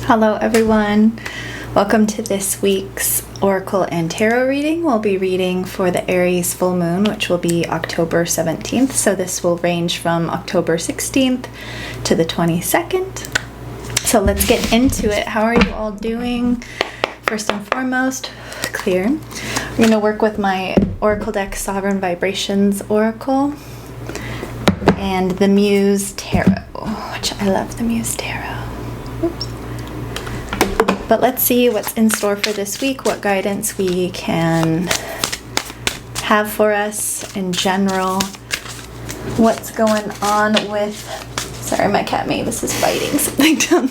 Hello everyone, welcome to this week's Oracle and Tarot reading. We'll be reading for the Aries Full Moon, which will be October 17th, so this will range from October 16th to the 22nd. So let's get into it. How are you all doing? First and foremost, clear. We're going to work with my Oracle deck, Sovereign Vibrations Oracle, and the Muse Tarot, which I love the Muse Tarot. Oops. But let's see what's in store for this week, what guidance we can have for us in general, what's going on with, sorry, my cat Mavis is biting something down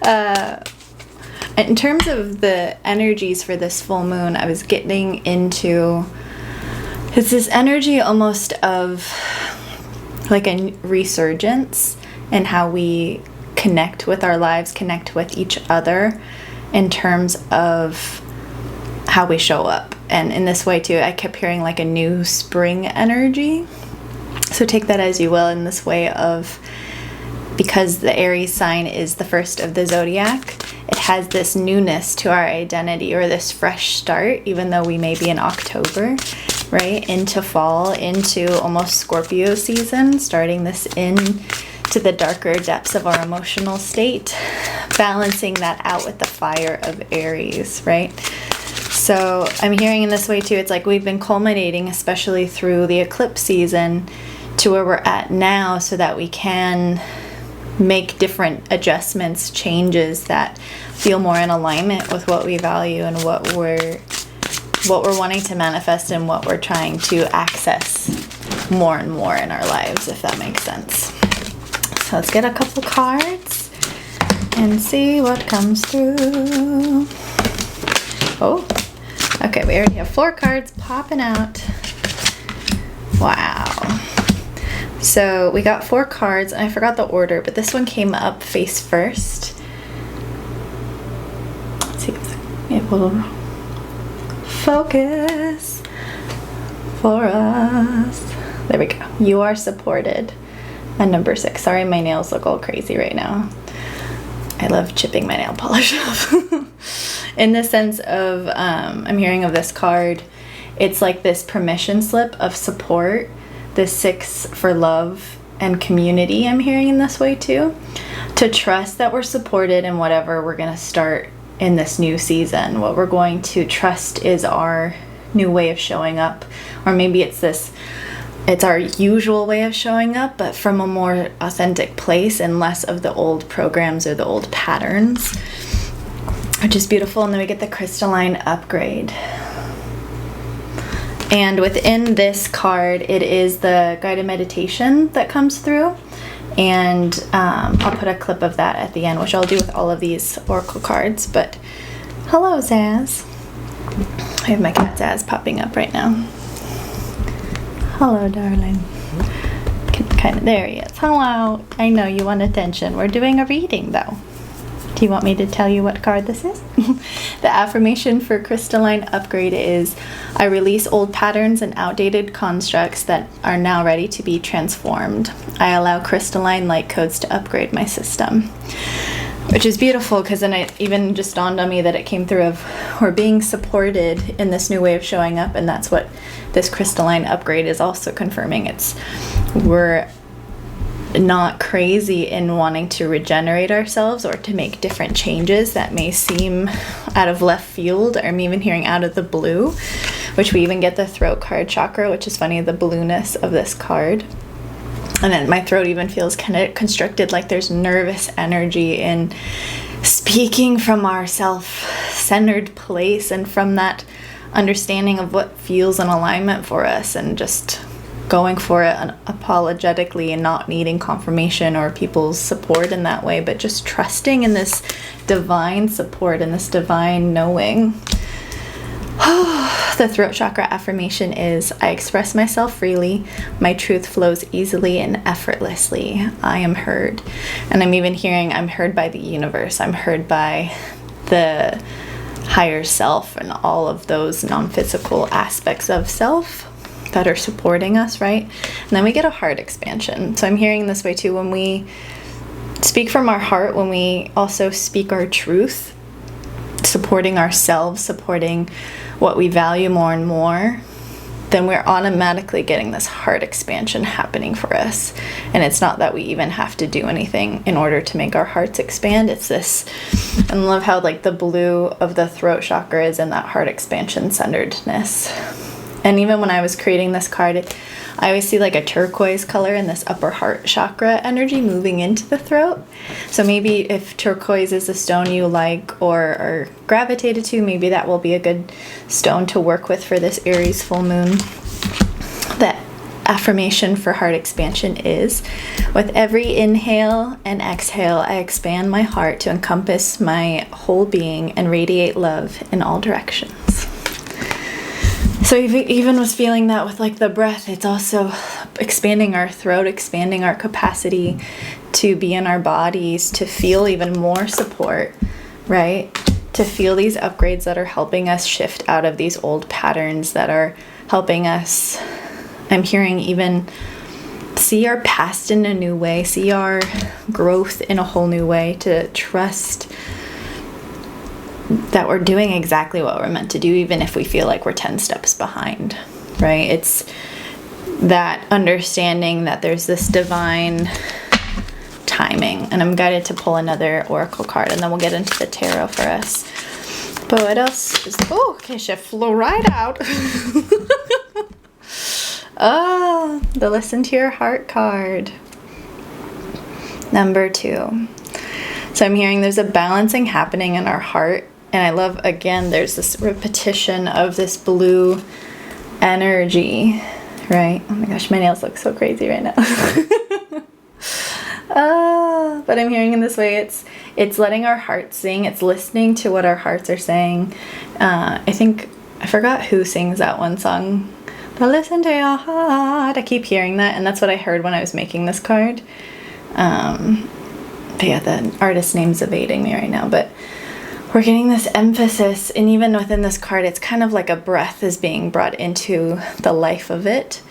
there. In terms of the energies for this full moon, I was getting into, it's this energy almost of like a resurgence and how we connect with our lives, connect with each other in terms of how we show up. And in this way too, I kept hearing like a new spring energy. So take that as you will in this way of, because the Aries sign is the first of the zodiac, it has this newness to our identity, or this fresh start, even though we may be in October, right? Into fall, into almost Scorpio season, starting this in to the darker depths of our emotional state, balancing that out with the fire of Aries, right? So I'm hearing in this way too, it's like we've been culminating, especially through the eclipse season, to where we're at now, so that we can make different adjustments, changes that feel more in alignment with what we value and what we're wanting to manifest and what we're trying to access more and more in our lives, if that makes sense. So let's get a couple cards and see what comes through. Oh, okay, we already have 4 cards popping out. Wow. So we got 4 cards, and I forgot the order, but this one came up face first. Let's see if it will focus for us. There we go. You are supported. And number 6. Sorry, my nails look all crazy right now. I love chipping my nail polish off. In the sense of, I'm hearing of this card, it's like this permission slip of support. The 6 for love and community, I'm hearing in this way too. To trust that we're supported in whatever we're going to start in this new season. What we're going to trust is our new way of showing up. Or maybe it's our usual way of showing up, but from a more authentic place and less of the old programs or the old patterns, which is beautiful. And then we get the crystalline upgrade. And within this card, it is the guided meditation that comes through. And I'll put a clip of that at the end, which I'll do with all of these oracle cards. But hello, Zaz. I have my cat Zaz popping up right now. Hello, darling. There he is. Hello. I know you want attention. We're doing a reading, though. Do you want me to tell you what card this is? The affirmation for crystalline upgrade is, I release old patterns and outdated constructs that are now ready to be transformed. I allow crystalline light codes to upgrade my system. Which is beautiful, because then it even just dawned on me that it came through of we're being supported in this new way of showing up, and that's what this crystalline upgrade is also confirming. We're not crazy in wanting to regenerate ourselves or to make different changes that may seem out of left field, or I'm even hearing out of the blue, which we even get the throat card chakra, which is funny, the blueness of this card. And then my throat even feels kind of constricted, like there's nervous energy in speaking from our self-centered place and from that understanding of what feels in alignment for us, and just going for it unapologetically and not needing confirmation or people's support in that way, but just trusting in this divine support and this divine knowing. The throat chakra affirmation is, I express myself freely. My truth flows easily and effortlessly. I am heard. And I'm even hearing I'm heard by the universe. I'm heard by the higher self and all of those non-physical aspects of self that are supporting us, right? And then we get a heart expansion. So I'm hearing this way too, when we speak from our heart, when we also speak our truth, supporting ourselves, supporting what we value more and more, then we're automatically getting this heart expansion happening for us. And it's not that we even have to do anything in order to make our hearts expand. It's this, I love how like the blue of the throat chakra is in that heart expansion centeredness. And even when I was creating this card, I always see like a turquoise color in this upper heart chakra energy moving into the throat. So maybe if turquoise is a stone you like or are gravitated to, maybe that will be a good stone to work with for this Aries full moon. The affirmation for heart expansion is, with every inhale and exhale, I expand my heart to encompass my whole being and radiate love in all directions. So even was feeling that with like the breath, it's also expanding our throat, expanding our capacity to be in our bodies, to feel even more support, right? To feel these upgrades that are helping us shift out of these old patterns, that are helping us, I'm hearing, even see our past in a new way, see our growth in a whole new way, to trust that we're doing exactly what we're meant to do, even if we feel like we're 10 steps behind, right? It's that understanding that there's this divine timing. And I'm guided to pull another oracle card, and then we'll get into the tarot for us. But what else is, oh, okay, she flew right out. Oh, the listen to your heart card. Number 2. So I'm hearing there's a balancing happening in our heart. And I love, again, there's this repetition of this blue energy, right? Oh my gosh, my nails look so crazy right now. But I'm hearing in this way, it's letting our hearts sing. It's listening to what our hearts are saying. I think, I forgot who sings that one song. But listen to your heart. I keep hearing that, and that's what I heard when I was making this card. But yeah, the artist's name's evading me right now, but we're getting this emphasis, and even within this card, it's kind of like a breath is being brought into the life of it.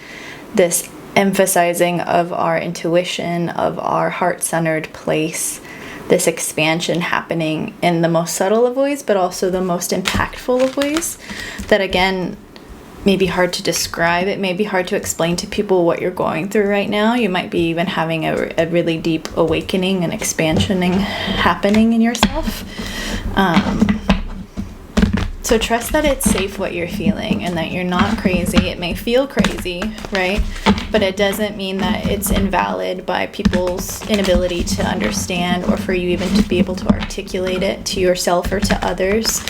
This emphasizing of our intuition, of our heart-centered place, this expansion happening in the most subtle of ways, but also the most impactful of ways that, again, may be hard to describe. It may be hard to explain to people what you're going through right now. You might be even having a really deep awakening and expansioning happening in yourself. So trust that it's safe what you're feeling and that you're not crazy. It may feel crazy, right? But it doesn't mean that it's invalid by people's inability to understand, or for you even to be able to articulate it to yourself or to others,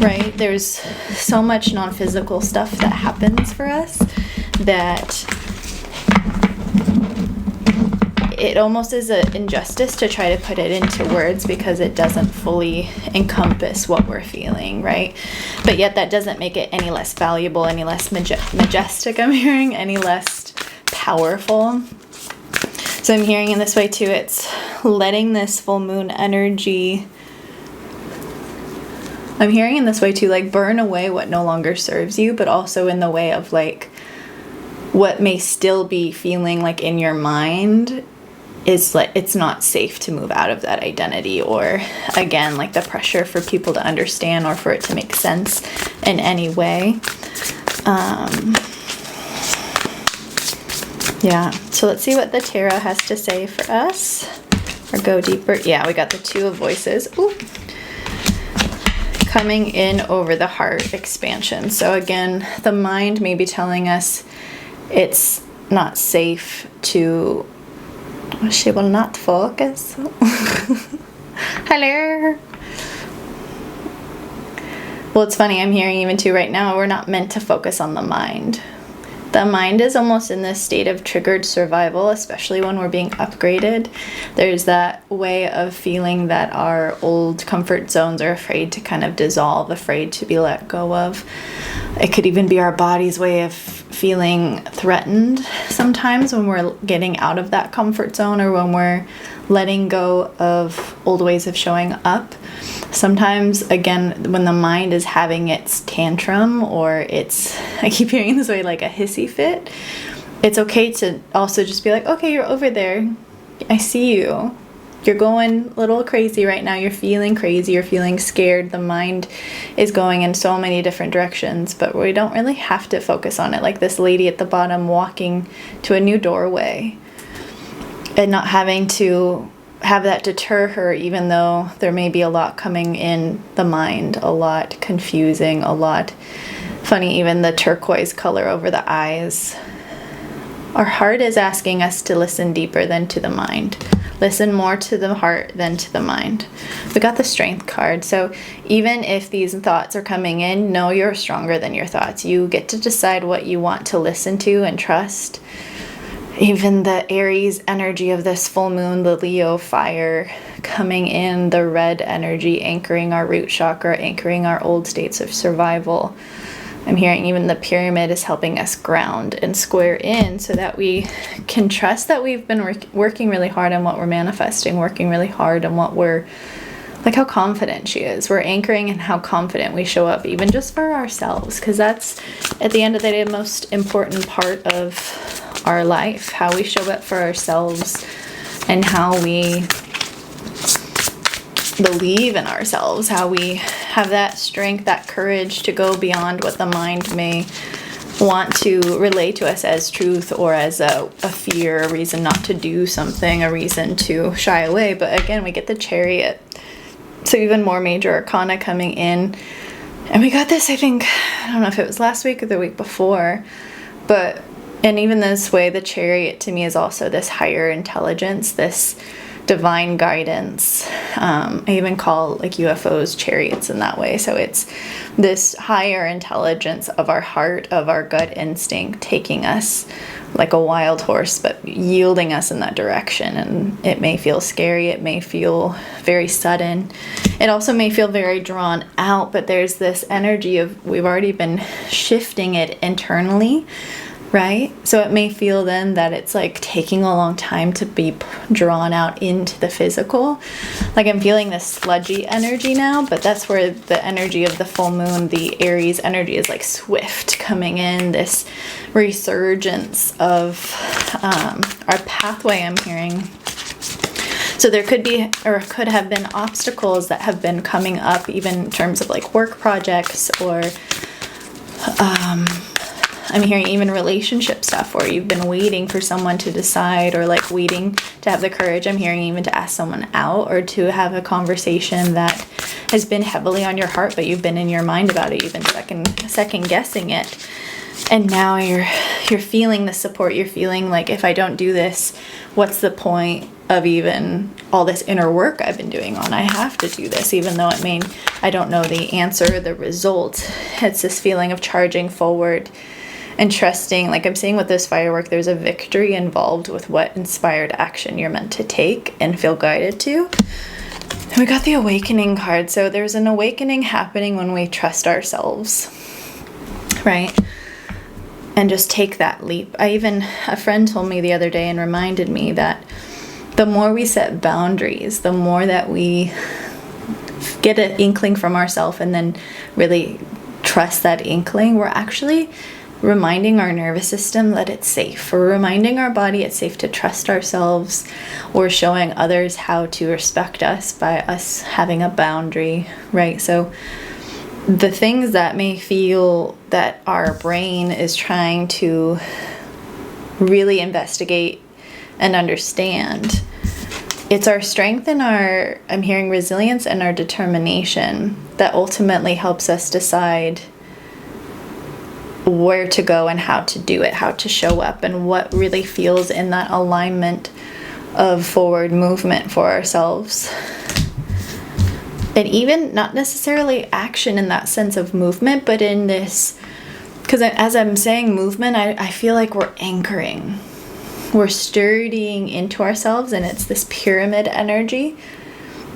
right? There's so much non-physical stuff that happens for us that it almost is an injustice to try to put it into words, because it doesn't fully encompass what we're feeling, right? But yet that doesn't make it any less valuable, any less majestic, I'm hearing, any less powerful. So I'm hearing in this way too, it's letting this full moon energy, I'm hearing in this way too, like burn away what no longer serves you, but also in the way of like what may still be feeling like in your mind is like it's not safe to move out of that identity, or again, like the pressure for people to understand or for it to make sense in any way. Yeah, so let's see what the tarot has to say for us, or go deeper. Yeah, we got the Two of Voices. Ooh. Coming in over the heart expansion. So again, the mind may be telling us it's not safe to, she will not focus. Hello. Well, it's funny, I'm hearing even too right now, we're not meant to focus on the mind. The mind is almost in this state of triggered survival, especially when we're being upgraded. There's that way of feeling that our old comfort zones are afraid to kind of dissolve, afraid to be let go of. It could even be our body's way of feeling threatened sometimes when we're getting out of that comfort zone, or when we're letting go of old ways of showing up. Sometimes, again, when the mind is having its tantrum, or it's, I keep hearing this way, like a hissy fit, it's okay to also just be like, okay, you're over there. I see you. you're going a little crazy right now. You're feeling crazy. You're feeling scared. The mind is going in so many different directions, but we don't really have to focus on it. Like this lady at the bottom walking to a new doorway and not having to have that deter her, even though there may be a lot coming in the mind, a lot confusing, a lot funny, even the turquoise color over the eyes. Our heart is asking us to listen deeper than to the mind. Listen more to the heart than to the mind. We got the Strength card. So even if these thoughts are coming in, know you're stronger than your thoughts. You get to decide what you want to listen to and trust. Even the Aries energy of this full moon, the Leo fire coming in, the red energy anchoring our root chakra, anchoring our old states of survival. I'm hearing even the pyramid is helping us ground and square in so that we can trust that we've been working really hard on what we're manifesting, working really hard on what we're, like how confident she is. We're anchoring in how confident we show up, even just for ourselves, because that's, at the end of the day, the most important part of our life, how we show up for ourselves and how we believe in ourselves, how we have that strength, that courage to go beyond what the mind may want to relay to us as truth or as a fear, a reason not to do something, a reason to shy away. But again, we get the Chariot. So even more major arcana coming in. And we got this, I think, I don't know if it was last week or the week before, but, and even this way, the Chariot to me is also this higher intelligence, this divine guidance. I even call like UFOs chariots in that way. So it's this higher intelligence of our heart, of our gut instinct, taking us like a wild horse, but yielding us in that direction. And it may feel scary. It may feel very sudden. It also may feel very drawn out, but there's this energy of we've already been shifting it internally, right? So it may feel then that it's like taking a long time to be drawn out into the physical. Like I'm feeling this sludgy energy now, but that's where the energy of the full moon, the Aries energy is like swift coming in, this resurgence of our pathway I'm hearing. So there could be, or could have been obstacles that have been coming up even in terms of like work projects or I'm hearing even relationship stuff where you've been waiting for someone to decide or like waiting to have the courage. I'm hearing even to ask someone out or to have a conversation that has been heavily on your heart, but you've been in your mind about it. You've been second guessing it. And now you're feeling the support. You're feeling like, if I don't do this, what's the point of even all this inner work I've been doing on? I have to do this, even though I don't know the answer, the result. It's this feeling of charging forward and trusting. Like I'm seeing with this firework, there's a victory involved with what inspired action you're meant to take and feel guided to. And we got the awakening card. So there's an awakening happening when we trust ourselves, right? And just take that leap. A friend told me the other day and reminded me that the more we set boundaries, the more that we get an inkling from ourselves and then really trust that inkling, we're actually reminding our nervous system that it's safe. We're reminding our body it's safe to trust ourselves. We're showing others how to respect us by us having a boundary, right? So the things that may feel that our brain is trying to really investigate and understand, it's our strength and I'm hearing resilience and our determination that ultimately helps us decide where to go and how to do it, how to show up, and what really feels in that alignment of forward movement for ourselves. And even not necessarily action in that sense of movement, but in this, because as I'm saying movement, I feel like we're anchoring. We're sturdying into ourselves, and it's this pyramid energy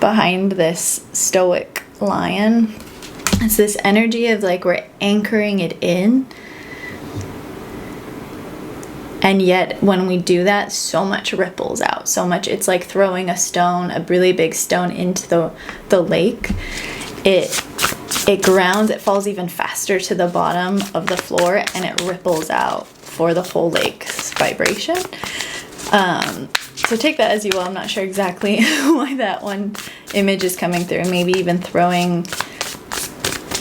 behind this stoic lion. It's this energy of like we're anchoring it in. And yet when we do that, so much ripples out. So much, it's like throwing a stone, a really big stone into the lake. It grounds, it falls even faster to the bottom of the floor, and it ripples out for the whole lake's vibration. So take that as you will. I'm not sure exactly why that one image is coming through. Maybe even throwing,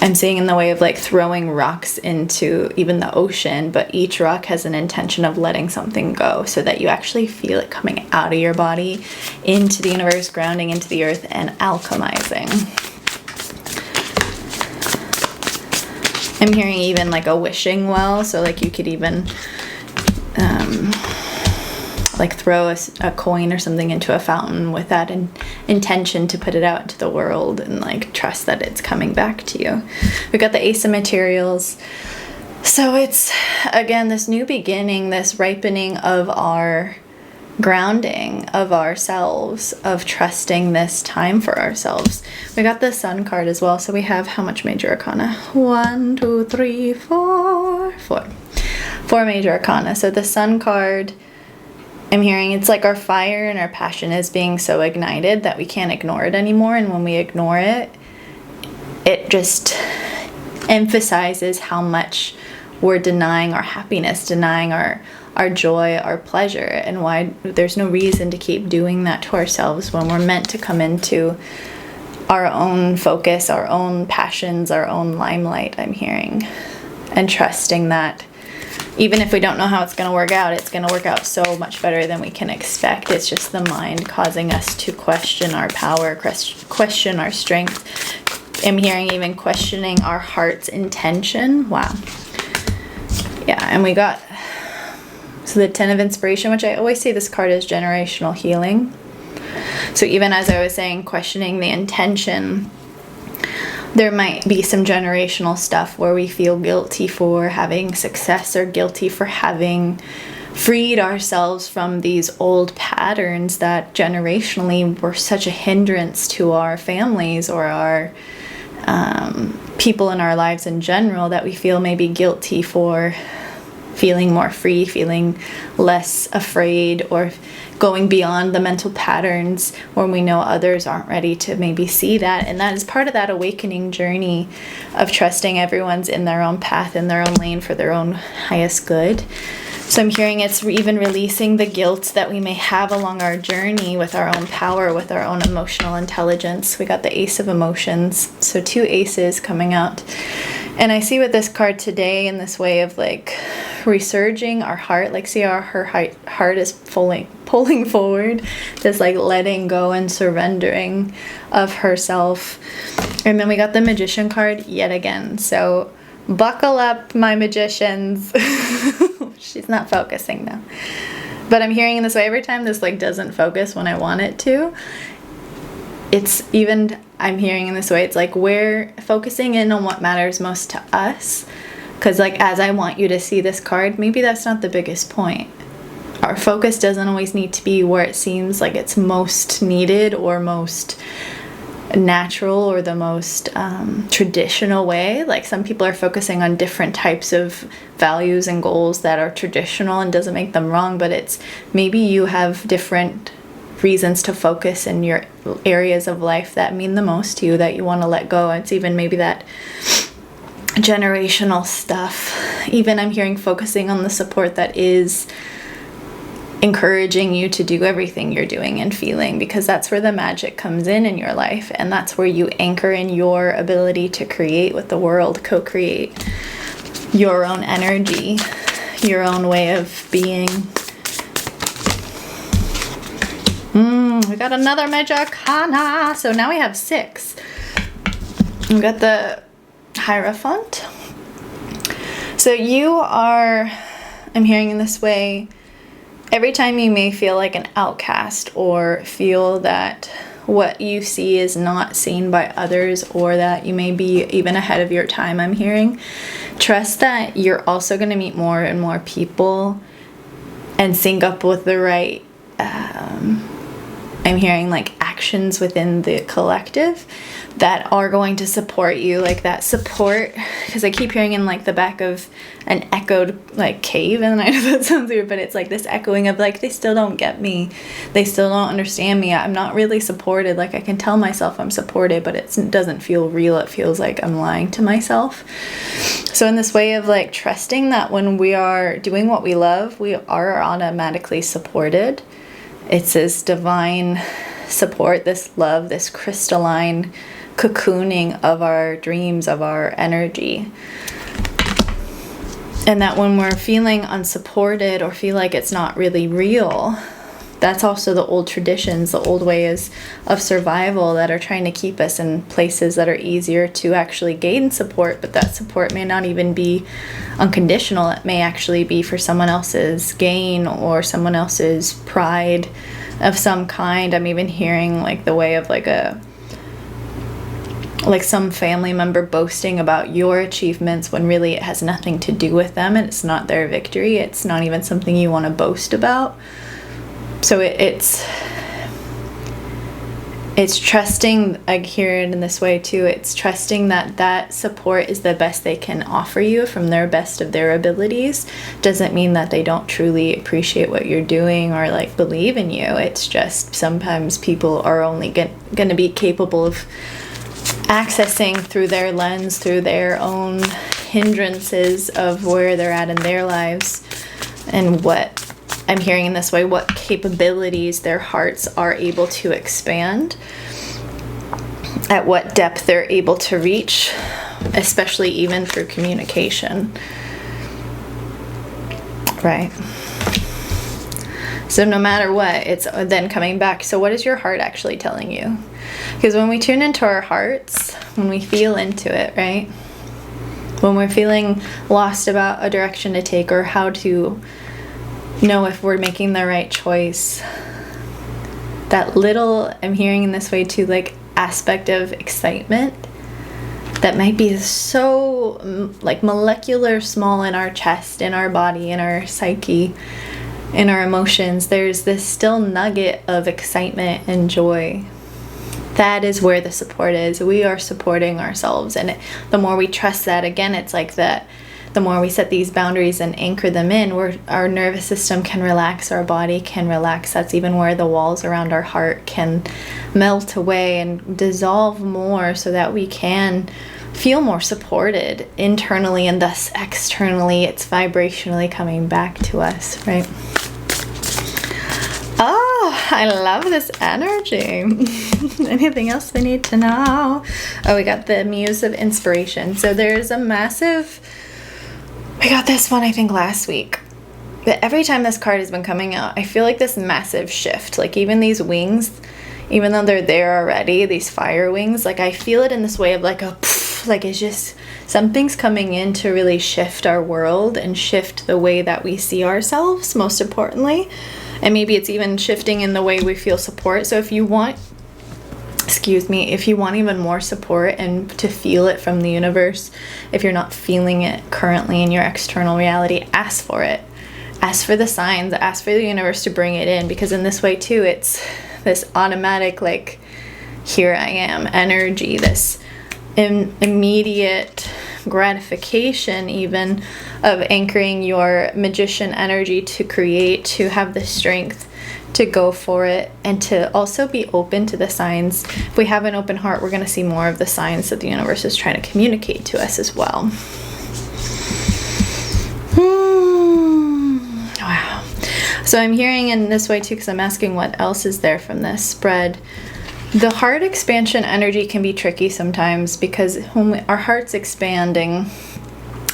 I'm seeing in the way of like throwing rocks into even the ocean, but each rock has an intention of letting something go so that you actually feel it coming out of your body into the universe, grounding into the earth and alchemizing. I'm hearing even like a wishing well, so like you could even like throw a coin or something into a fountain with that intention to put it out into the world and like trust that it's coming back to you. We got the Ace of Materials. So it's, again, this new beginning, this ripening of our grounding of ourselves, of trusting this time for ourselves. We got the Sun card as well. So we have how much major arcana? 1, 2, 3, 4. 4 major arcana. So the Sun card, I'm hearing it's like our fire and our passion is being so ignited that we can't ignore it anymore. And when we ignore it, it just emphasizes how much we're denying our happiness, denying our joy, our pleasure, and why there's no reason to keep doing that to ourselves when we're meant to come into our own focus, our own passions, our own limelight, I'm hearing. And trusting that even if we don't know how it's going to work out, it's going to work out so much better than we can expect. It's just the mind causing us to question our power, question our strength. I'm hearing even questioning our heart's intention. Wow. Yeah, and we got, so the 10 of Inspiration, which I always say this card is generational healing. So even as I was saying, questioning the intention, there might be some generational stuff where we feel guilty for having success or guilty for having freed ourselves from these old patterns that generationally were such a hindrance to our families or our people in our lives in general, that we feel maybe guilty for feeling more free, feeling less afraid, or going beyond the mental patterns when we know others aren't ready to maybe see that. And that is part of that awakening journey of trusting everyone's in their own path, in their own lane for their own highest good. So I'm hearing it's even releasing the guilt that we may have along our journey with our own power, with our own emotional intelligence. We got the Ace of Emotions. So 2 aces coming out. And I see with this card today in this way of like resurging our heart, like see how her heart is pulling forward, this like letting go and surrendering of herself. And then we got the Magician card yet again. So buckle up, my magicians. She's not focusing now. But I'm hearing in this way, every time this like doesn't focus when I want it to, it's even, I'm hearing in this way, it's like we're focusing in on what matters most to us. Because like as I want you to see this card, maybe that's not the biggest point. Our focus doesn't always need to be where it seems like it's most needed or most natural or the most traditional way. Like some people are focusing on different types of values and goals that are traditional, and doesn't make them wrong, but it's maybe you have different reasons to focus in your areas of life that mean the most to you, that you want to let go. It's even maybe that generational stuff. Even I'm hearing focusing on the support that is encouraging you to do everything you're doing and feeling, because that's where the magic comes in your life, and that's where you anchor in your ability to create with the world, co-create your own energy, your own way of being. We got another Major Arcana. So now we have 6. We got the Hierophant. So you are, I'm hearing in this way, every time you may feel like an outcast or feel that what you see is not seen by others, or that you may be even ahead of your time, I'm hearing, trust that you're also going to meet more and more people and sync up with the right I'm hearing like actions within the collective that are going to support you, like that support, because I keep hearing in like the back of an echoed like cave, and I know that sounds weird, but it's like this echoing of like, they still don't get me, they still don't understand me, I'm not really supported. Like I can tell myself I'm supported, but it doesn't feel real. It feels like I'm lying to myself. So in this way of like trusting that when we are doing what we love, we are automatically supported. It's this divine support, this love, this crystalline cocooning of our dreams, of our energy. And that when we're feeling unsupported or feel like it's not really real, that's also the old traditions, the old ways of survival that are trying to keep us in places that are easier to actually gain support, but that support may not even be unconditional. It may actually be for someone else's gain or someone else's pride of some kind. I'm even hearing like the way of like some family member boasting about your achievements when really it has nothing to do with them, and it's not their victory. It's not even something you want to boast about. So it's trusting, I hear it in this way too, it's trusting that that support is the best they can offer you from their best of their abilities. Doesn't mean that they don't truly appreciate what you're doing or like believe in you. It's just sometimes people are only going to be capable of accessing through their lens, through their own hindrances of where they're at in their lives, and what I'm hearing in this way, what capabilities their hearts are able to expand, at what depth they're able to reach, especially even through communication. Right? So no matter what, it's then coming back. So what is your heart actually telling you? Because when we tune into our hearts, when we feel into it, right? When we're feeling lost about a direction to take or how to know if we're making the right choice, that little, I'm hearing in this way too, like aspect of excitement that might be so like molecular small in our chest, in our body, in our psyche, in our emotions, there's this still nugget of excitement and joy. That is where the support is. We are supporting ourselves, and the more we trust that, again, it's like that. The more we set these boundaries and anchor them in, our nervous system can relax, our body can relax. That's even where the walls around our heart can melt away and dissolve more, so that we can feel more supported internally, and thus externally it's vibrationally coming back to us, right? Oh, I love this energy. Anything else we need to know? Oh, we got the Muse of Inspiration. So there's a massive... We got this one, I think, last week. But every time this card has been coming out, I feel like this massive shift. Like even these wings, even though they're there already, these fire wings, like I feel it in this way of like a poof, like it's just something's coming in to really shift our world and shift the way that we see ourselves, most importantly. And maybe it's even shifting in the way we feel support. So if you want, if you want even more support and to feel it from the universe, if you're not feeling it currently in your external reality, ask for it. Ask for the signs, ask for the universe to bring it in, because in this way too, it's this automatic, like, here I am energy, this immediate gratification even of anchoring your magician energy to create, to have the strength to go for it, and to also be open to the signs. If we have an open heart, we're going to see more of the signs that the universe is trying to communicate to us as well. Wow. So I'm hearing in this way too, because I'm asking what else is there from this spread. The heart expansion energy can be tricky sometimes, because when our heart's expanding,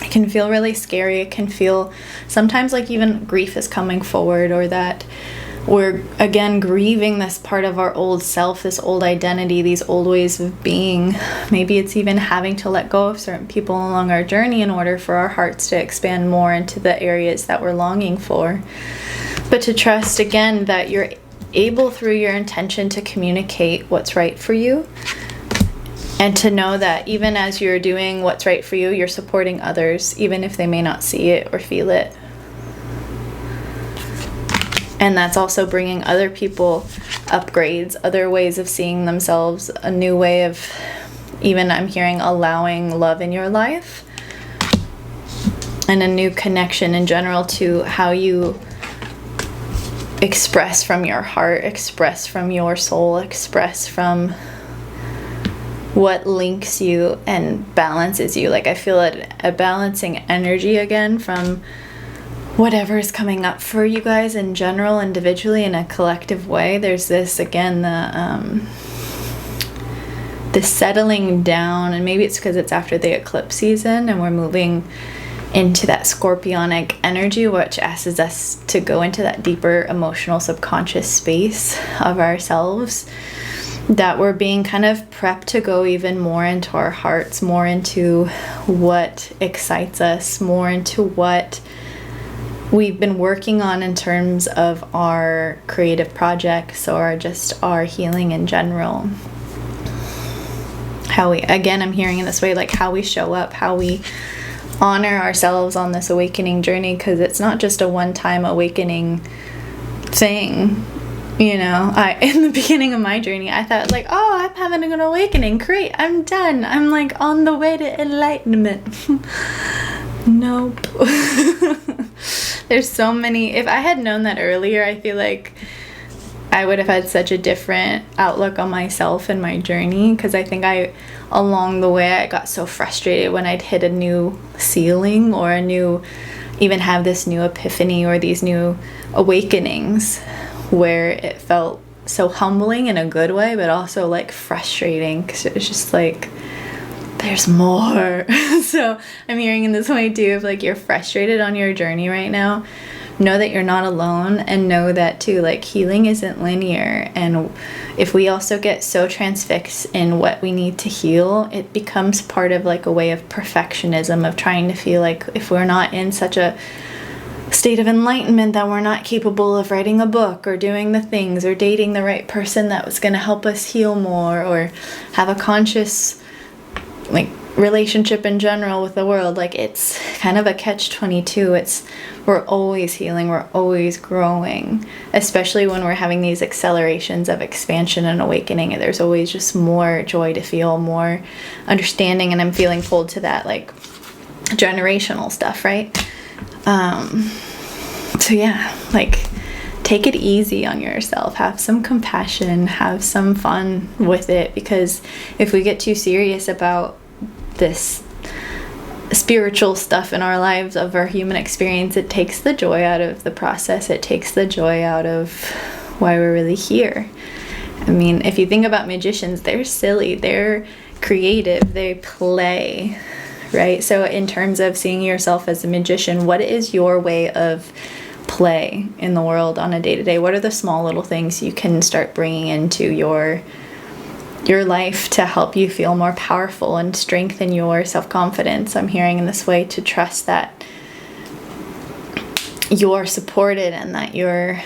it can feel really scary. It can feel sometimes like even grief is coming forward, or that we're again grieving this part of our old self, this old identity, these old ways of being. Maybe it's even having to let go of certain people along our journey in order for our hearts to expand more into the areas that we're longing for. But to trust again that you're able through your intention to communicate what's right for you, and to know that even as you're doing what's right for you, you're supporting others, even if they may not see it or feel it. And that's also bringing other people upgrades, other ways of seeing themselves, a new way of, even I'm hearing, allowing love in your life, and a new connection in general to how you express from your heart, express from your soul, express from what links you and balances you. Like, I feel a balancing energy again from whatever is coming up for you guys in general, individually, in a collective way. There's this, again, the settling down, and maybe it's because it's after the eclipse season and we're moving into that scorpionic energy, which asks us to go into that deeper emotional subconscious space of ourselves, that we're being kind of prepped to go even more into our hearts, more into what excites us, more into what we've been working on in terms of our creative projects or just our healing in general. How we, again, I'm hearing in this way, like how we show up, how we honor ourselves on this awakening journey, because it's not just a one-time awakening thing. You know, in the beginning of my journey, I thought like, oh, I'm having an awakening. Great, I'm done. I'm like on the way to enlightenment. Nope. There's so many. If I had known that earlier, I feel like I would have had such a different outlook on myself and my journey, because I think along the way, I got so frustrated when I'd hit a new ceiling or even have this new epiphany or these new awakenings, where it felt so humbling in a good way, but also like frustrating, because it was just like, there's more. So I'm hearing in this way too, if like you're frustrated on your journey right now, know that you're not alone, and know that too, like, healing isn't linear. And if we also get so transfixed in what we need to heal, it becomes part of like a way of perfectionism, of trying to feel like if we're not in such a state of enlightenment, that we're not capable of writing a book or doing the things or dating the right person that was going to help us heal more, or have a conscious like relationship in general with the world. Like, it's kind of a catch-22. We're always healing, we're always growing, especially when we're having these accelerations of expansion and awakening. There's always just more joy to feel, more understanding, and I'm feeling pulled to that like generational stuff, right? So yeah, like, take it easy on yourself, have some compassion, have some fun with it, because if we get too serious about this spiritual stuff in our lives, of our human experience, it takes the joy out of the process. It takes the joy out of why we're really here. I mean, if you think about magicians, they're silly, they're creative, they play, right? So in terms of seeing yourself as a magician, what is your way of play in the world on a day-to-day? What are the small little things you can start bringing into your life to help you feel more powerful and strengthen your self-confidence? I'm hearing in this way to trust that you're supported and that you're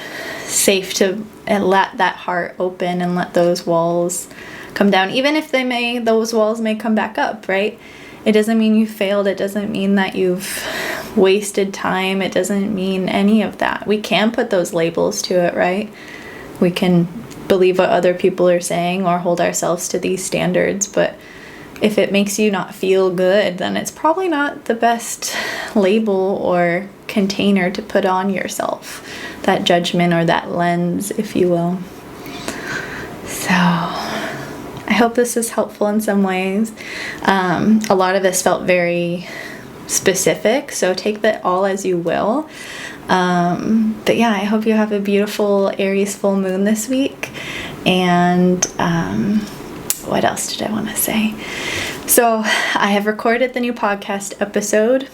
safe to let that heart open and let those walls come down, even if those walls may come back up, right? It doesn't mean you failed. It doesn't mean that you've wasted time. It doesn't mean any of that. We can put those labels to it, right? We can believe what other people are saying or hold ourselves to these standards, but if it makes you not feel good, then it's probably not the best label or container to put on yourself, that judgment or that lens, if you will. So I hope this is helpful in some ways. A lot of this felt very specific, so take that all as you will. But yeah, I hope you have a beautiful Aries full moon this week. And what else did I want to say? So I have recorded the new podcast episode,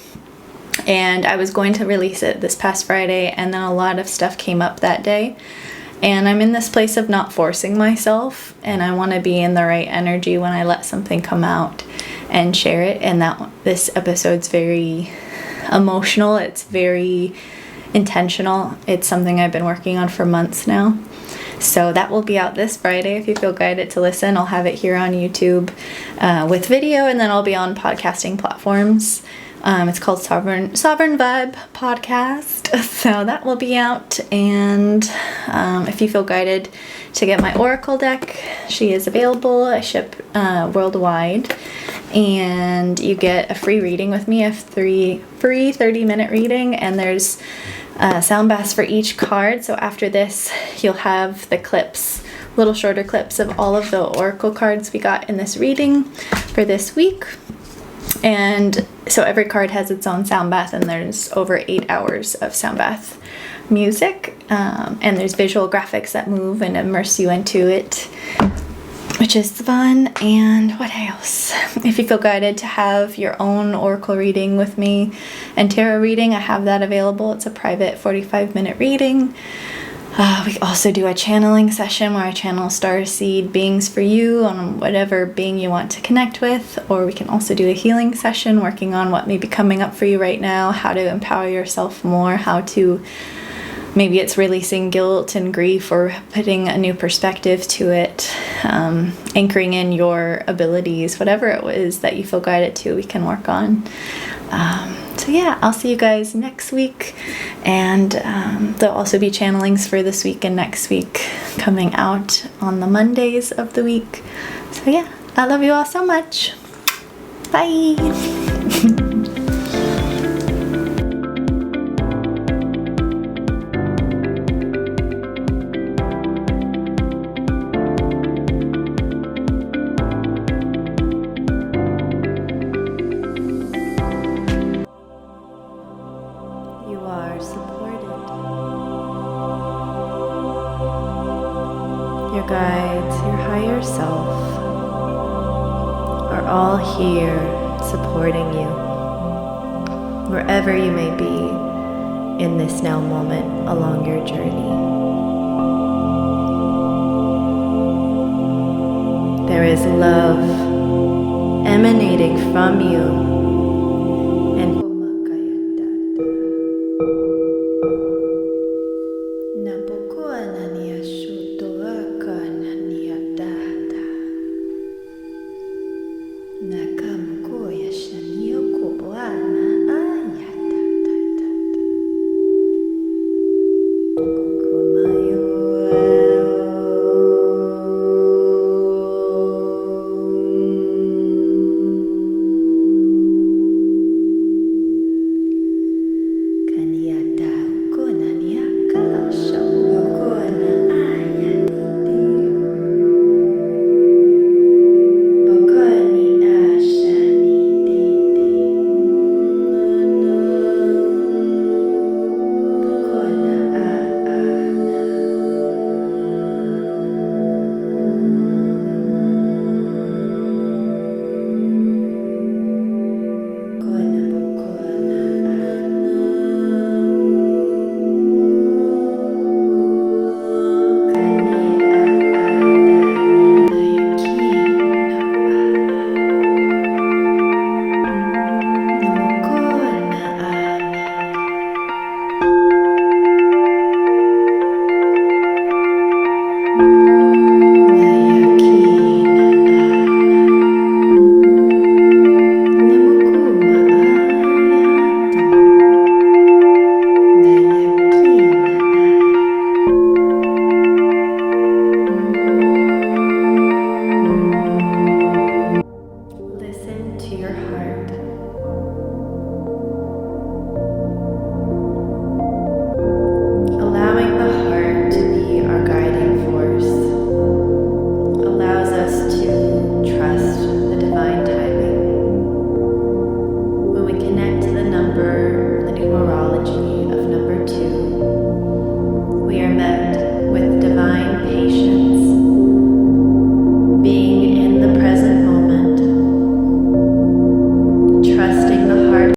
and I was going to release it this past Friday, and then a lot of stuff came up that day. And I'm in this place of not forcing myself, and I want to be in the right energy when I let something come out and share it. And this episode's very emotional. It's very intentional. It's something I've been working on for months now. So that will be out this Friday. If you feel guided to listen, I'll have it here on YouTube with video, and then I'll be on podcasting platforms It's called Sovereign Vibe Podcast. So that will be out. And if you feel guided to get my Oracle deck, she is available. I ship worldwide. And you get a free reading with me, a free 30-minute reading. And there's sound baths for each card. So after this, you'll have the clips, little shorter clips of all of the Oracle cards we got in this reading for this week. And so every card has its own sound bath, and there's over 8 hours of sound bath music. And there's visual graphics that move and immerse you into it, which is fun. And what else? If you feel guided to have your own Oracle reading with me and tarot reading, I have that available. It's a private 45-minute reading. We also do a channeling session where I channel starseed beings for you on whatever being you want to connect with. Or we can also do a healing session working on what may be coming up for you right now, how to empower yourself more, how to, maybe it's releasing guilt and grief or putting a new perspective to it, anchoring in your abilities, whatever it is that you feel guided to, we can work on. So yeah, I'll see you guys next week, and there'll also be channelings for this week and next week coming out on the Mondays of the week. So yeah, I love you all so much. Bye. Your guides, your higher self are all here supporting you wherever you may be in this now moment along your journey. There is love emanating from you